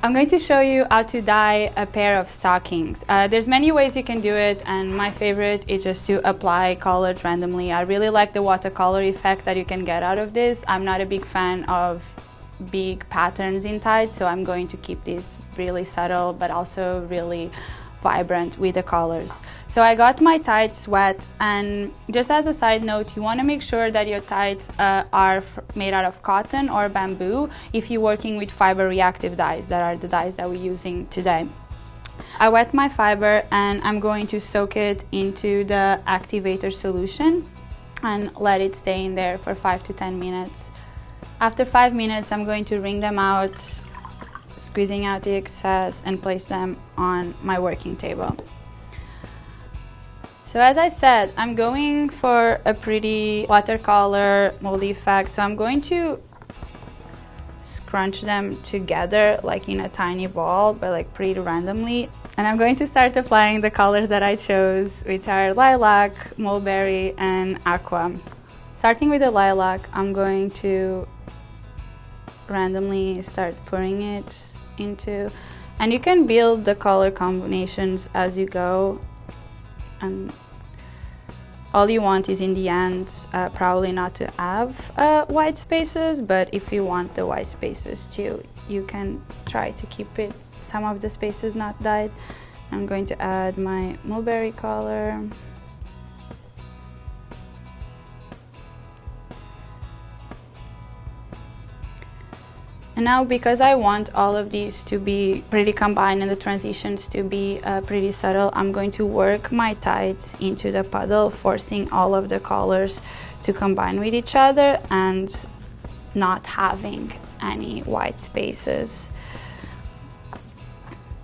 I'm going to show you how to dye a pair of stockings. There's many ways you can do it, and my favorite is just to apply colors randomly. I really like the watercolor effect that you can get out of this. I'm not a big fan of big patterns in tights, so I'm going to keep these really subtle but also really vibrant with the colors. So I got my tights wet, and just as a side note, you want to make sure that your tights are made out of cotton or bamboo if you're working with fiber reactive dyes, that are the dyes that we're using today. I wet my fiber and I'm going to soak it into the activator solution and let it stay in there for 5 to 10 minutes. After 5 minutes, I'm going to wring them out, squeezing out the excess, and place them on my working table. So as I said, I'm going for a pretty watercolor moldy effect, so I'm going to scrunch them together like in a tiny ball, but like pretty randomly. And I'm going to start applying the colors that I chose, which are lilac, mulberry, and aqua. Starting with the lilac, I'm going to randomly start pouring it into, and you can build the color combinations as you go, and all you want is in the end probably not to have white spaces, but if you want the white spaces too, you can try to keep it, some of the spaces not dyed. I'm going to add my mulberry color. And now, because I want all of these to be pretty combined and the transitions to be pretty subtle, I'm going to work my tights into the puddle, forcing all of the colors to combine with each other and not having any white spaces.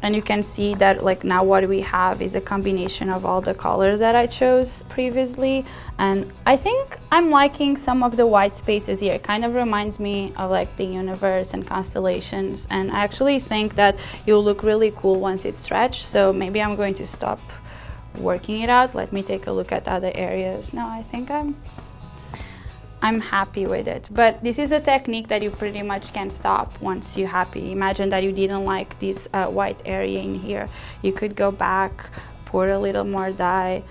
And you can see that like now what we have is a combination of all the colors that I chose previously. And I think I'm liking some of the white spaces here. It kind of reminds me of like the universe and constellations. And I actually think that you'll look really cool once it's stretched. So maybe I'm going to stop working it out. Let me take a look at other areas. No, I think I'm happy with it. But this is a technique that you pretty much can stop once you're happy. Imagine that you didn't like this white area in here. You could go back, pour a little more dye,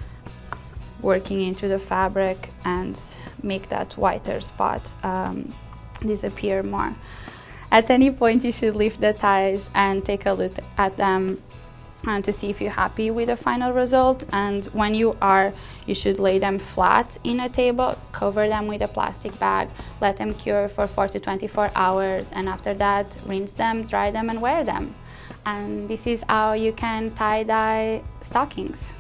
working into the fabric, and make that whiter spot disappear more. At any point, you should lift the ties and take a look at them to see if you're happy with the final result. And when you are, you should lay them flat in a table, cover them with a plastic bag, let them cure for 4 to 24 hours, and after that, rinse them, dry them, and wear them. And this is how you can tie-dye stockings.